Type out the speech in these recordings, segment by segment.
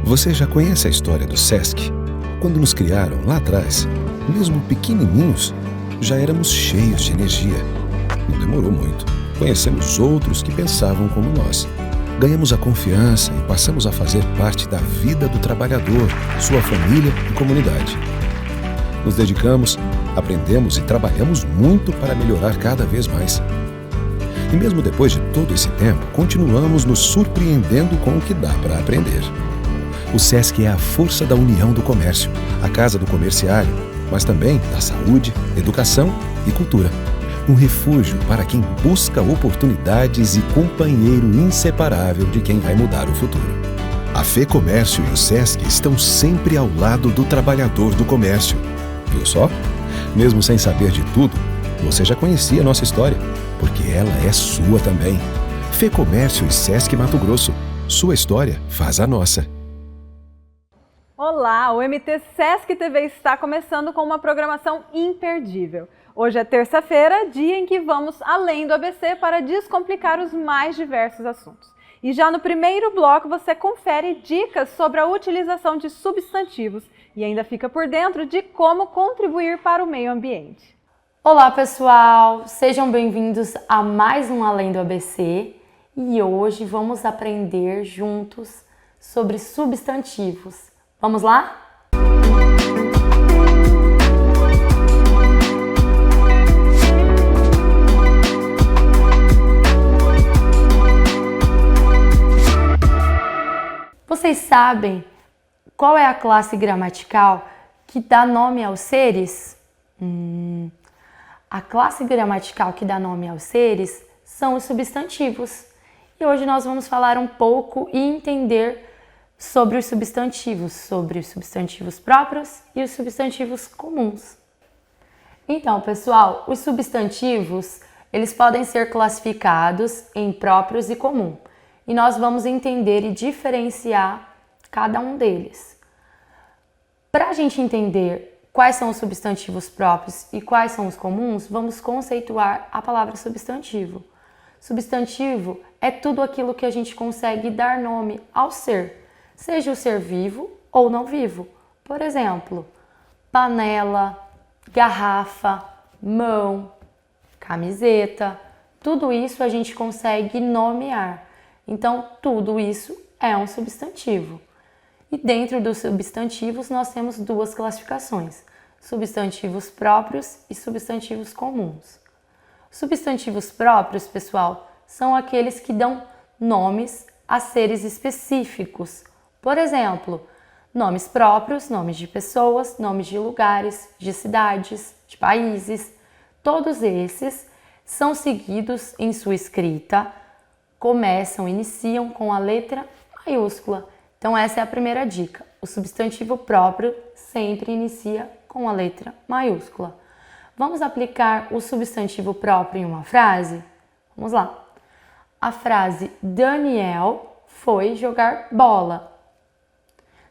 Você já conhece a história do Sesc? Quando nos criaram lá atrás, mesmo pequenininhos, já éramos cheios de energia. Não demorou muito. Conhecemos outros que pensavam como nós. Ganhamos a confiança e passamos a fazer parte da vida do trabalhador, sua família e comunidade. Nos dedicamos, aprendemos e trabalhamos muito para melhorar cada vez mais. E mesmo depois de todo esse tempo, continuamos nos surpreendendo com o que dá para aprender. O Sesc é a força da união do comércio, a casa do comerciário, mas também da saúde, educação e cultura. Um refúgio para quem busca oportunidades e companheiro inseparável de quem vai mudar o futuro. A FEComércio e o Sesc estão sempre ao lado do trabalhador do comércio. Viu só? Mesmo sem saber de tudo, você já conhecia a nossa história, porque ela é sua também. FEComércio e Sesc Mato Grosso. Sua história faz a nossa. Olá, o MT Sesc TV está começando com uma programação imperdível. Hoje é terça-feira, dia em que vamos além do ABC para descomplicar os mais diversos assuntos. E já no primeiro bloco você confere dicas sobre a utilização de substantivos e ainda fica por dentro de como contribuir para o meio ambiente. Olá pessoal, sejam bem-vindos a mais um Além do ABC e hoje vamos aprender juntos sobre substantivos. Vamos lá? Vocês sabem qual é a classe gramatical que dá nome aos seres? A classe gramatical que dá nome aos seres são os substantivos. E hoje nós vamos falar um pouco e entender sobre os substantivos próprios e os substantivos comuns. Então, pessoal, os substantivos, eles podem ser classificados em próprios e comum. E nós vamos entender e diferenciar cada um deles. Para a gente entender quais são os substantivos próprios e quais são os comuns, vamos conceituar a palavra substantivo. Substantivo é tudo aquilo que a gente consegue dar nome ao ser, seja o ser vivo ou não vivo. Por exemplo, panela, garrafa, mão, camiseta, tudo isso a gente consegue nomear. Então, tudo isso é um substantivo. E dentro dos substantivos nós temos duas classificações: substantivos próprios e substantivos comuns. Substantivos próprios, pessoal, são aqueles que dão nomes a seres específicos. Por exemplo, nomes próprios, nomes de pessoas, nomes de lugares, de cidades, de países. Todos esses são seguidos em sua escrita, iniciam com a letra maiúscula. Então essa é a primeira dica. O substantivo próprio sempre inicia com a letra maiúscula. Vamos aplicar o substantivo próprio em uma frase? Vamos lá. A frase Daniel foi jogar bola.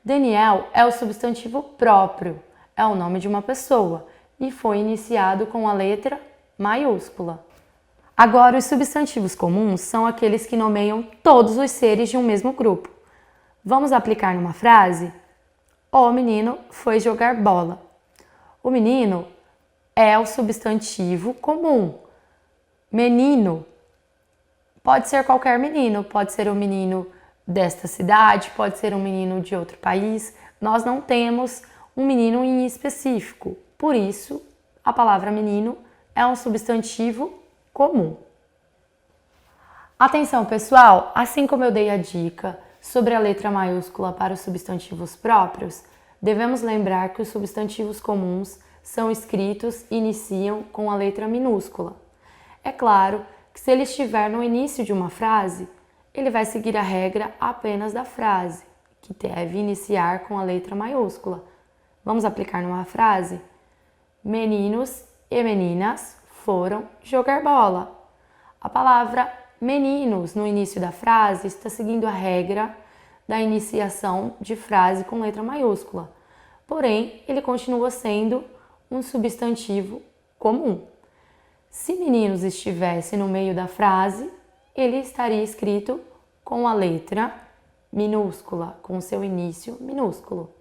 Daniel é o substantivo próprio, é o nome de uma pessoa e foi iniciado com a letra maiúscula. Agora, os substantivos comuns são aqueles que nomeiam todos os seres de um mesmo grupo. Vamos aplicar numa frase? O menino foi jogar bola. O menino é o substantivo comum. Menino pode ser qualquer menino, pode ser um menino desta cidade, pode ser um menino de outro país. Nós não temos um menino em específico. Por isso, a palavra menino é um substantivo comum. Atenção, pessoal, assim como eu dei a dica sobre a letra maiúscula para os substantivos próprios, devemos lembrar que os substantivos comuns são escritos e iniciam com a letra minúscula. É claro que se ele estiver no início de uma frase, ele vai seguir a regra apenas da frase, que deve iniciar com a letra maiúscula. Vamos aplicar numa frase? Meninos e meninas foram jogar bola. A palavra meninos no início da frase está seguindo a regra da iniciação de frase com letra maiúscula. Porém, ele continua sendo um substantivo comum. Se meninos estivesse no meio da frase, ele estaria escrito com a letra minúscula, com seu início minúsculo.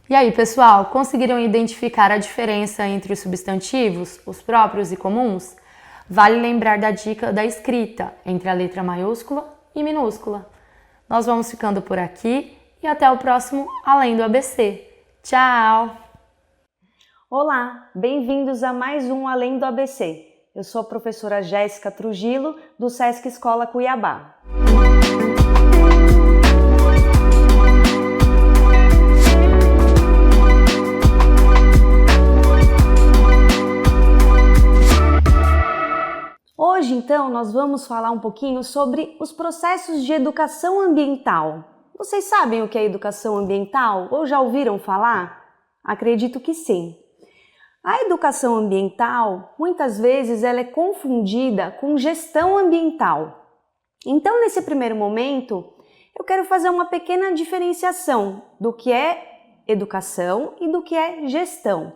E aí, pessoal, conseguiram identificar a diferença entre os substantivos, os próprios e comuns? Vale lembrar da dica da escrita, entre a letra maiúscula e minúscula. Nós vamos ficando por aqui e até o próximo Além do ABC. Tchau! Olá, bem-vindos a mais um Além do ABC. Eu sou a professora Jéssica Trujillo, do Sesc Escola Cuiabá. Hoje, então, nós vamos falar um pouquinho sobre os processos de educação ambiental. Vocês sabem o que é educação ambiental ou já ouviram falar? Acredito que sim. A educação ambiental, muitas vezes, ela é confundida com gestão ambiental. Então, nesse primeiro momento, eu quero fazer uma pequena diferenciação do que é educação e do que é gestão.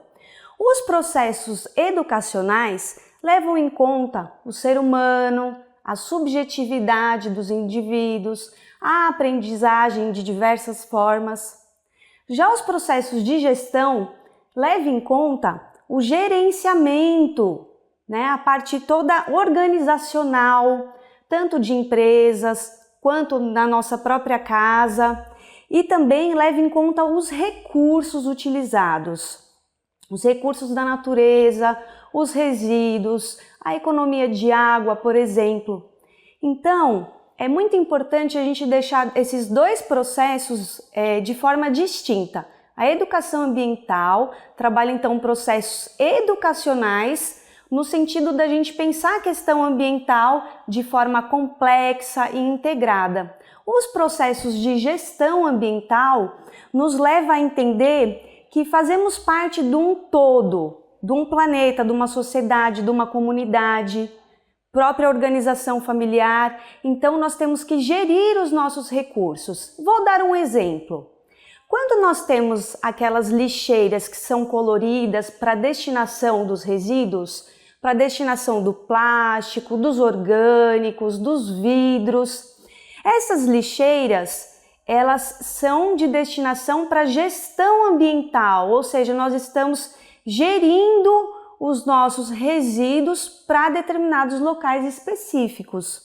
Os processos educacionais levam em conta o ser humano, a subjetividade dos indivíduos, a aprendizagem de diversas formas. Já os processos de gestão levam em conta o gerenciamento, a parte toda organizacional, tanto de empresas quanto na nossa própria casa, e também leva em conta os recursos utilizados, os recursos da natureza, os resíduos, a economia de água, por exemplo. Então, é muito importante a gente deixar esses dois processos de forma distinta. A educação ambiental trabalha então processos educacionais no sentido da gente pensar a questão ambiental de forma complexa e integrada. Os processos de gestão ambiental nos levam a entender que fazemos parte de um todo, de um planeta, de uma sociedade, de uma comunidade, própria organização familiar. Então nós temos que gerir os nossos recursos. Vou dar um exemplo. Quando nós temos aquelas lixeiras que são coloridas para destinação dos resíduos, para destinação do plástico, dos orgânicos, dos vidros, essas lixeiras, elas são de destinação para gestão ambiental, ou seja, nós estamos gerindo os nossos resíduos para determinados locais específicos.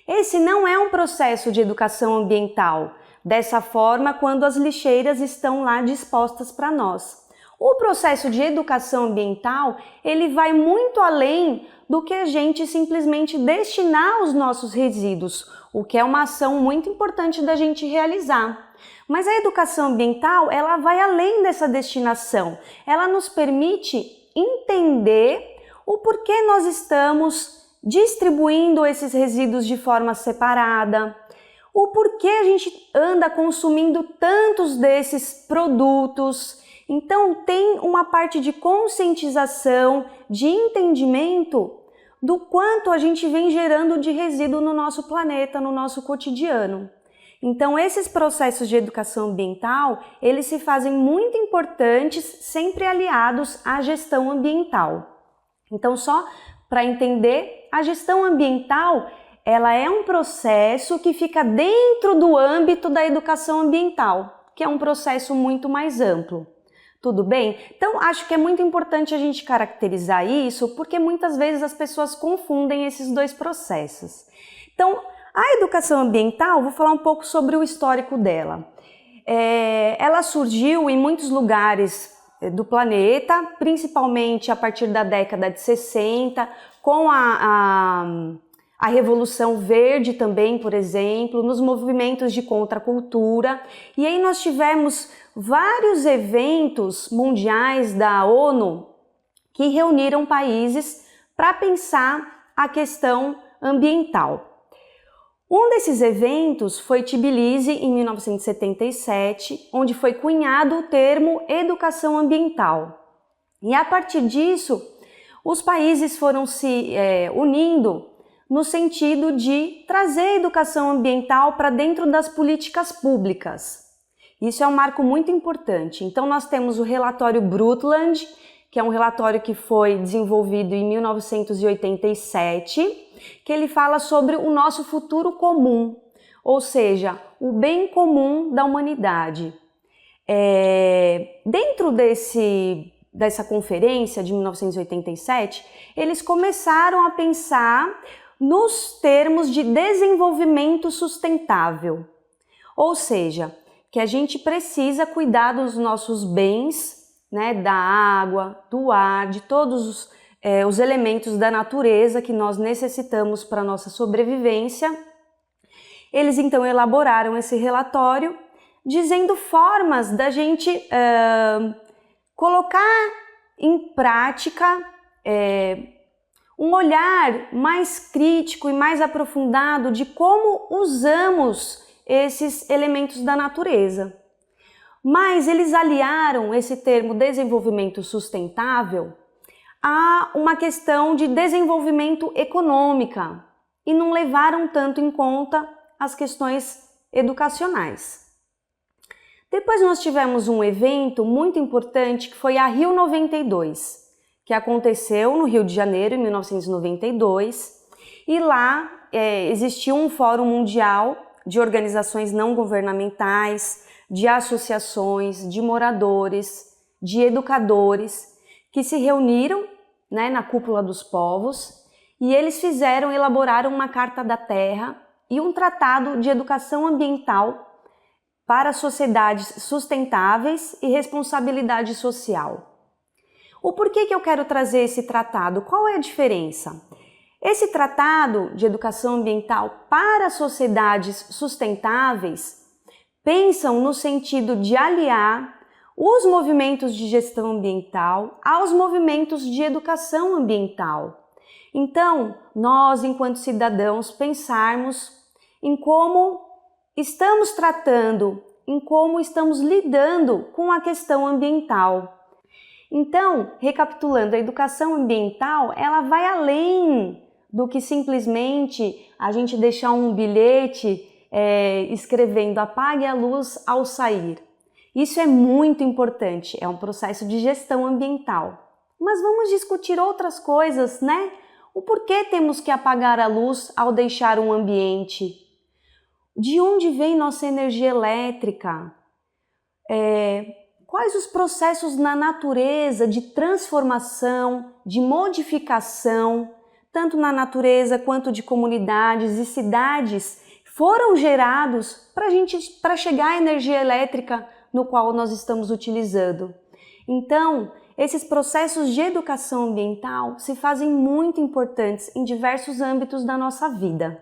Esse não é um processo de educação ambiental. Dessa forma, quando as lixeiras estão lá dispostas para nós. O processo de educação ambiental, ele vai muito além do que a gente simplesmente destinar os nossos resíduos, o que é uma ação muito importante da gente realizar. Mas a educação ambiental, ela vai além dessa destinação. Ela nos permite entender o porquê nós estamos distribuindo esses resíduos de forma separada, o porquê a gente anda consumindo tantos desses produtos. Então tem uma parte de conscientização, de entendimento do quanto a gente vem gerando de resíduo no nosso planeta, no nosso cotidiano. Então esses processos de educação ambiental, eles se fazem muito importantes, sempre aliados à gestão ambiental. Então só para entender, a gestão ambiental ela é um processo que fica dentro do âmbito da educação ambiental, que é um processo muito mais amplo. Tudo bem? Então, acho que é muito importante a gente caracterizar isso, porque muitas vezes as pessoas confundem esses dois processos. Então, a educação ambiental, vou falar um pouco sobre o histórico dela. Ela surgiu em muitos lugares do planeta, principalmente a partir da década de 60, com a Revolução Verde também, por exemplo, nos movimentos de contracultura. E aí nós tivemos vários eventos mundiais da ONU que reuniram países para pensar a questão ambiental. Um desses eventos foi Tbilisi, em 1977, onde foi cunhado o termo educação ambiental. E a partir disso, os países foram se unindo no sentido de trazer a educação ambiental para dentro das políticas públicas. Isso é um marco muito importante. Então nós temos o relatório Brundtland, que é um relatório que foi desenvolvido em 1987, que ele fala sobre o nosso futuro comum, ou seja, o bem comum da humanidade. Dentro dessa conferência de 1987, eles começaram a pensar nos termos de desenvolvimento sustentável. Ou seja, que a gente precisa cuidar dos nossos bens, né, da água, do ar, de todos os elementos da natureza que nós necessitamos para a nossa sobrevivência. Eles então elaboraram esse relatório dizendo formas da gente colocar em prática um olhar mais crítico e mais aprofundado de como usamos esses elementos da natureza. Mas eles aliaram esse termo desenvolvimento sustentável a uma questão de desenvolvimento econômica e não levaram tanto em conta as questões educacionais. Depois nós tivemos um evento muito importante que foi a Rio 92, que aconteceu no Rio de Janeiro em 1992, e lá existiu um fórum mundial de organizações não governamentais, de associações, de moradores, de educadores, que se reuniram, né, na Cúpula dos Povos, e eles elaboraram uma Carta da Terra e um tratado de educação ambiental para sociedades sustentáveis e responsabilidade social. O porquê que eu quero trazer esse tratado? Qual é a diferença? Esse tratado de educação ambiental para sociedades sustentáveis pensam no sentido de aliar os movimentos de gestão ambiental aos movimentos de educação ambiental. Então, nós, enquanto cidadãos, pensarmos em como estamos tratando, em como estamos lidando com a questão ambiental. Então, recapitulando, a educação ambiental, ela vai além do que simplesmente a gente deixar um bilhete escrevendo apague a luz ao sair. Isso é muito importante, é um processo de gestão ambiental. Mas vamos discutir outras coisas, né? O porquê temos que apagar a luz ao deixar um ambiente? De onde vem nossa energia elétrica? Quais os processos na natureza de transformação, de modificação, tanto na natureza quanto de comunidades e cidades, foram gerados para chegar à energia elétrica no qual nós estamos utilizando? Então, esses processos de educação ambiental se fazem muito importantes em diversos âmbitos da nossa vida.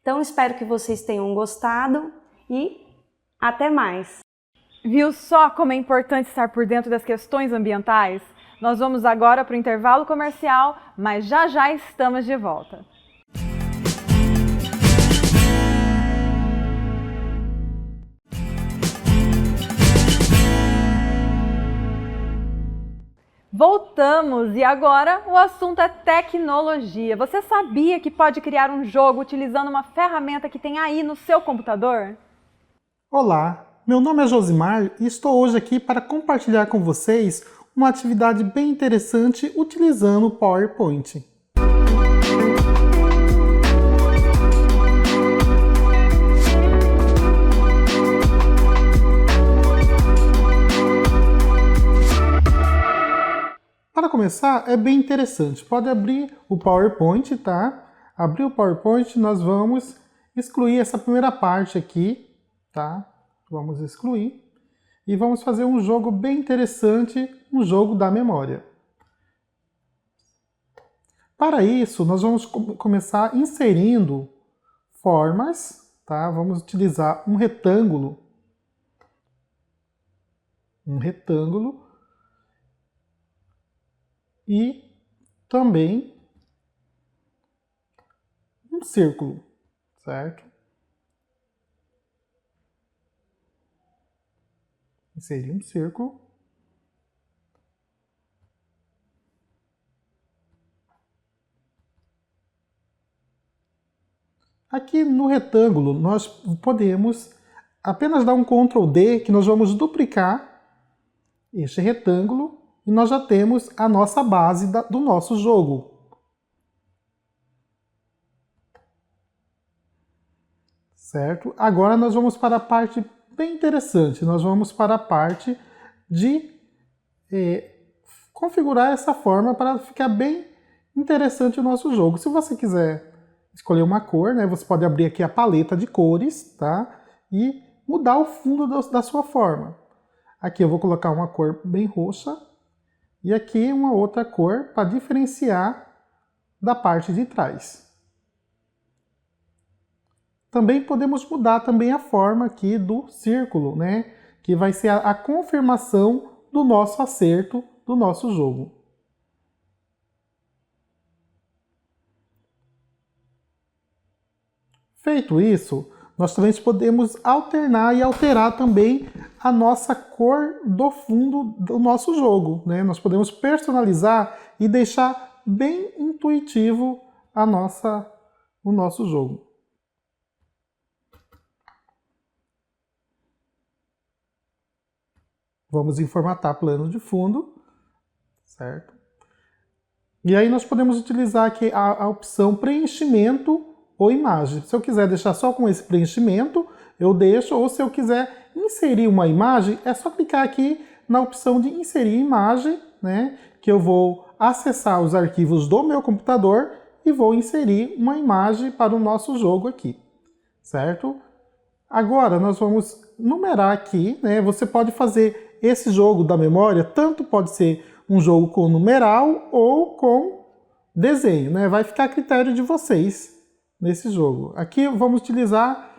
Então, espero que vocês tenham gostado e até mais! Viu só como é importante estar por dentro das questões ambientais? Nós vamos agora para o intervalo comercial, mas já já estamos de volta. Voltamos e agora o assunto é tecnologia. Você sabia que pode criar um jogo utilizando uma ferramenta que tem aí no seu computador? Olá, meu nome é Josimar e estou hoje aqui para compartilhar com vocês uma atividade bem interessante utilizando o PowerPoint. Para começar, é bem interessante. Pode abrir o PowerPoint, tá? Abrir o PowerPoint, nós vamos excluir essa primeira parte aqui, tá? Vamos excluir. E vamos fazer um jogo bem interessante, um jogo da memória. Para isso, nós vamos começar inserindo formas, tá? Vamos utilizar um retângulo. E também um círculo, certo? Inserir um círculo. Aqui no retângulo, nós podemos apenas dar um Ctrl D, que nós vamos duplicar este retângulo, e nós já temos a nossa base do nosso jogo. certo? Agora nós vamos para a parte bem interessante, nós vamos para a parte de configurar essa forma para ficar bem interessante o nosso jogo. Se você quiser escolher uma cor, né, você pode abrir aqui a paleta de cores, tá? E mudar o fundo da sua forma. Aqui eu vou colocar uma cor bem roxa e aqui uma outra cor para diferenciar da parte de trás. Também podemos mudar também a forma aqui do círculo, né? Que vai ser a confirmação do nosso acerto do nosso jogo. Feito isso, nós também podemos alternar e alterar também a nossa cor do fundo do nosso jogo, né? Nós podemos personalizar e deixar bem intuitivo o nosso jogo. Vamos em formatar plano de fundo, certo? E aí nós podemos utilizar aqui a opção preenchimento ou imagem. Se eu quiser deixar só com esse preenchimento, eu deixo, ou se eu quiser inserir uma imagem, é só clicar aqui na opção de inserir imagem, né? Que eu vou acessar os arquivos do meu computador e vou inserir uma imagem para o nosso jogo aqui, certo? Agora nós vamos numerar aqui, né? Você pode fazer esse jogo da memória, tanto pode ser um jogo com numeral ou com desenho, né? Vai ficar a critério de vocês nesse jogo. Aqui vamos utilizar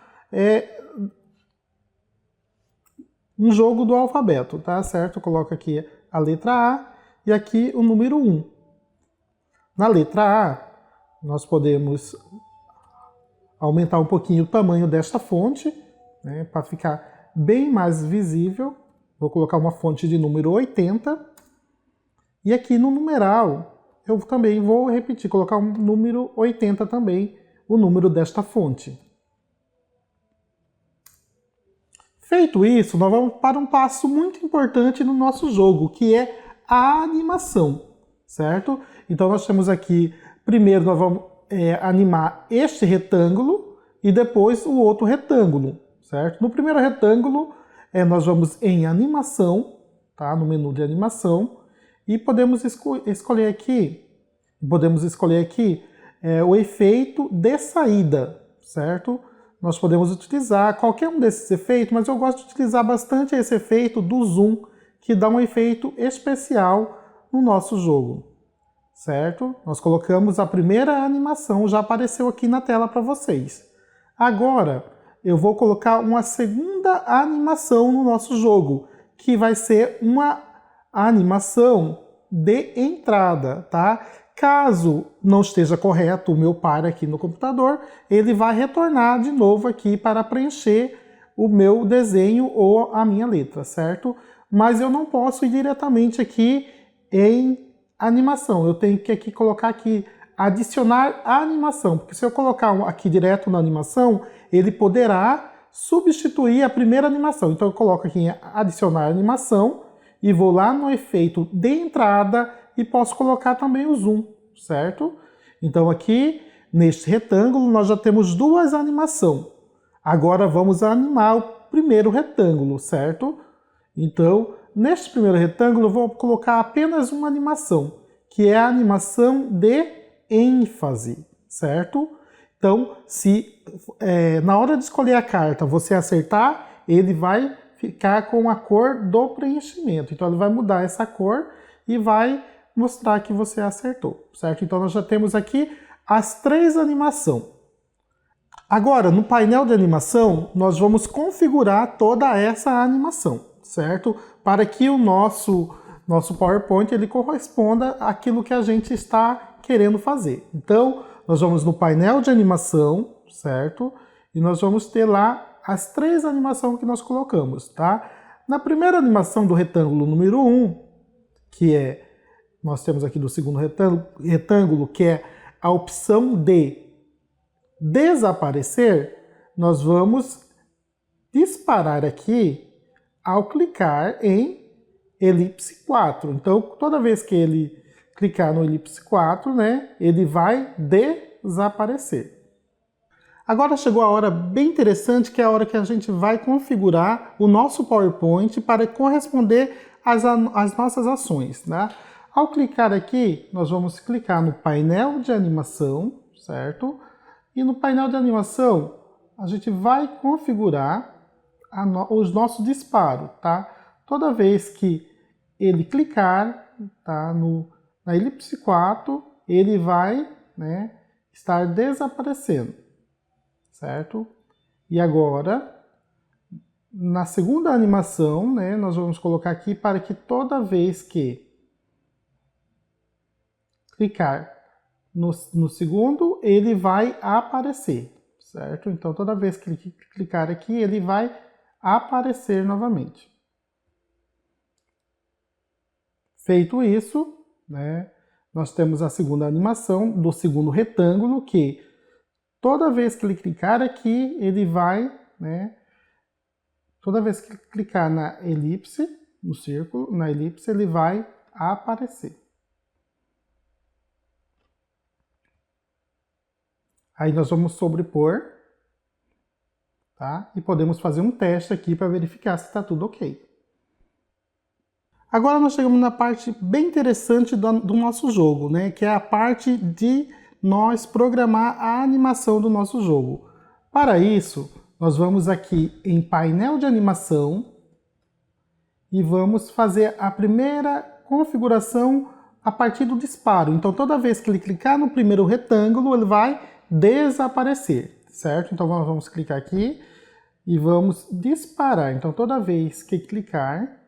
um jogo do alfabeto, tá certo? Eu coloco aqui a letra A e aqui o número 1. Na letra A, nós podemos aumentar um pouquinho o tamanho desta fonte, né, para ficar bem mais visível. Vou colocar uma fonte de número 80. E aqui no numeral, eu também vou repetir, colocar um número 80 também, o número desta fonte. Feito isso, nós vamos para um passo muito importante no nosso jogo, que é a animação, certo? Então nós temos aqui, primeiro nós vamos animar este retângulo e depois o outro retângulo, certo? No primeiro retângulo, nós vamos em animação, tá? No menu de animação, e podemos escolher aqui o efeito de saída, certo? Nós podemos utilizar qualquer um desses efeitos, mas eu gosto de utilizar bastante esse efeito do zoom, que dá um efeito especial no nosso jogo, certo? Nós colocamos a primeira animação, já apareceu aqui na tela para vocês. Agora, eu vou colocar uma segunda animação no nosso jogo, que vai ser uma animação de entrada, tá? Caso não esteja correto o meu par aqui no computador, ele vai retornar de novo aqui para preencher o meu desenho ou a minha letra, certo? Mas eu não posso ir diretamente aqui em animação. Eu tenho que aqui colocar aqui adicionar a animação, porque se eu colocar aqui direto na animação, ele poderá substituir a primeira animação. Então eu coloco aqui em adicionar animação e vou lá no efeito de entrada e posso colocar também o zoom, certo? Então aqui, neste retângulo, nós já temos duas animações. Agora vamos animar o primeiro retângulo, certo? Então, neste primeiro retângulo, eu vou colocar apenas uma animação, que é a animação de ênfase, certo? Então, se na hora de escolher a carta você acertar, ele vai ficar com a cor do preenchimento. Então, ele vai mudar essa cor e vai mostrar que você acertou, certo? Então, nós já temos aqui as três animações. Agora, no painel de animação, nós vamos configurar toda essa animação, certo? Para que o nosso PowerPoint ele corresponda àquilo que a gente está querendo fazer. Então, nós vamos no painel de animação, certo? E nós vamos ter lá as três animações que nós colocamos, tá? Na primeira animação do retângulo número 1, nós temos aqui do segundo retângulo, que é a opção de desaparecer, nós vamos disparar aqui ao clicar em elipse 4. Então, toda vez que ele clicar no elipse 4, né, ele vai desaparecer. Agora chegou a hora bem interessante, que é a hora que a gente vai configurar o nosso PowerPoint para corresponder às nossas ações, né? Ao clicar aqui, nós vamos clicar no painel de animação, certo? E no painel de animação, a gente vai configurar os nossos disparos, tá? Toda vez que ele clicar, tá, na elipse 4, ele vai, né, estar desaparecendo, certo? E agora, na segunda animação, né, nós vamos colocar aqui para que toda vez que clicar no segundo, ele vai aparecer, certo? Então, toda vez que ele clicar aqui, ele vai aparecer novamente. Feito isso, né, nós temos a segunda animação do segundo retângulo, que toda vez que ele clicar aqui, ele vai, né, toda vez que clicar na elipse, no círculo, na elipse, ele vai aparecer. Aí nós vamos sobrepor, tá? E podemos fazer um teste aqui para verificar se está tudo ok. Agora nós chegamos na parte bem interessante do nosso jogo, né? Que é a parte de nós programar a animação do nosso jogo. Para isso, nós vamos aqui em painel de animação e vamos fazer a primeira configuração a partir do disparo. Então, toda vez que ele clicar no primeiro retângulo, ele vai desaparecer, certo? Então, nós vamos clicar aqui e vamos disparar. Então, toda vez que clicar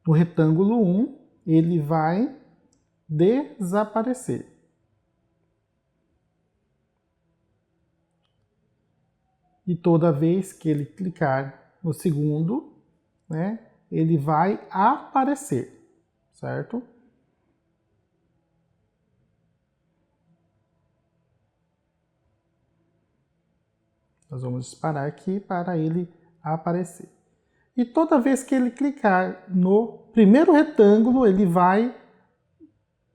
no retângulo 1, ele vai desaparecer. E toda vez que ele clicar no segundo, né, ele vai aparecer, certo? Nós vamos disparar aqui para ele aparecer. E toda vez que ele clicar no primeiro retângulo, ele vai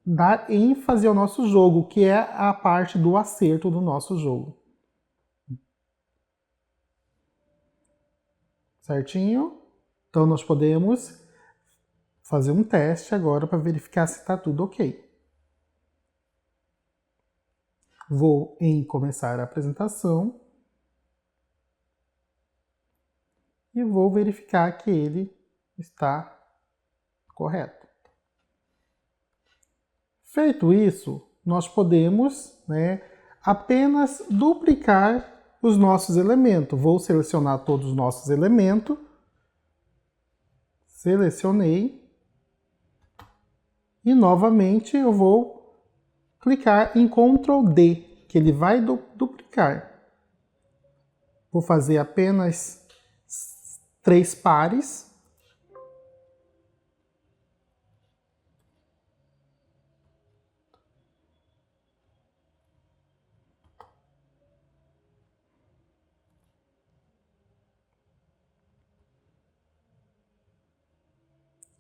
dar ênfase ao nosso jogo, que é a parte do acerto do nosso jogo. Certinho? Então nós podemos fazer um teste agora para verificar se está tudo ok. Vou em começar a apresentação e vou verificar que ele está correto. Feito isso, nós podemos, né, apenas duplicar os nossos elementos. Vou selecionar todos os nossos elementos. Selecionei. E novamente eu vou clicar em Ctrl D, que ele vai duplicar. Vou fazer apenas 3 pares.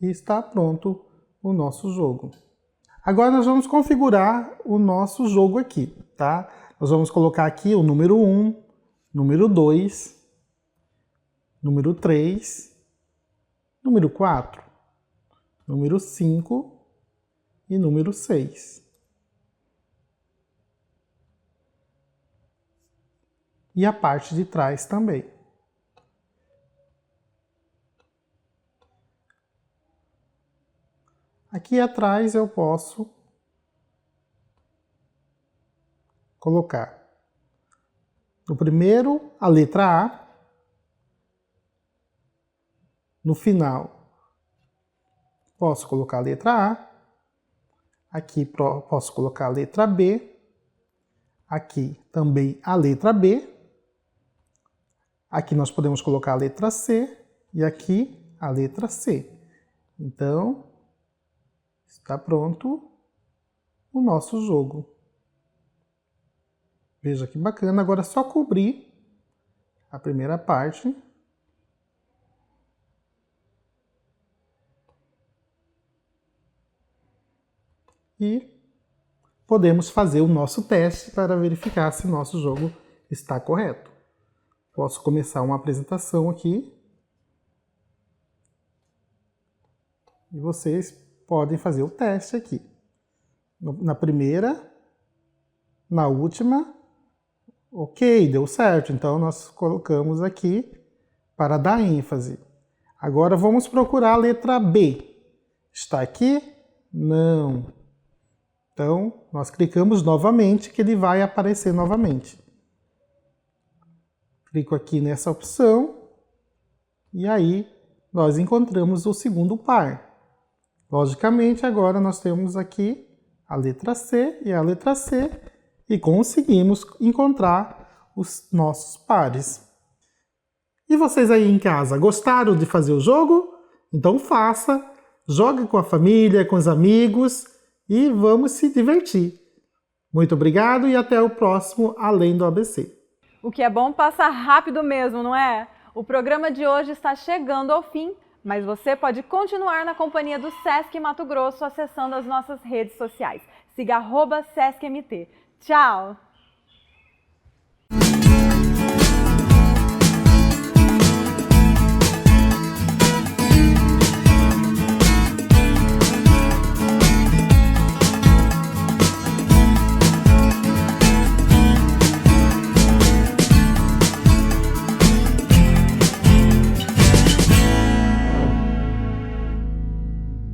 E está pronto o nosso jogo. Agora nós vamos configurar o nosso jogo aqui, tá? Nós vamos colocar aqui o número 1, número 2, número 3, número 4, número 5 e número 6. E a parte de trás também. Aqui atrás eu posso colocar no primeiro a letra A, no final posso colocar a letra A, aqui posso colocar a letra B, aqui também a letra B, aqui nós podemos colocar a letra C e aqui a letra C. Então, está pronto o nosso jogo. Veja que bacana. Agora é só cobrir a primeira parte. E podemos fazer o nosso teste para verificar se nosso jogo está correto. Posso começar uma apresentação aqui. E vocês podem fazer o teste aqui. Na primeira, na última, ok, deu certo. Então, nós colocamos aqui para dar ênfase. Agora, vamos procurar a letra B. Está aqui? Não. Então, nós clicamos novamente que ele vai aparecer novamente. Clico aqui nessa opção e aí nós encontramos o segundo par. Logicamente, agora nós temos aqui a letra C e a letra C e conseguimos encontrar os nossos pares. E vocês aí em casa, gostaram de fazer o jogo? Então faça, jogue com a família, com os amigos e vamos se divertir. Muito obrigado e até o próximo Além do ABC. O que é bom passa rápido mesmo, não é? O programa de hoje está chegando ao fim, mas você pode continuar na companhia do Sesc Mato Grosso acessando as nossas redes sociais. Siga @SescMT. Tchau!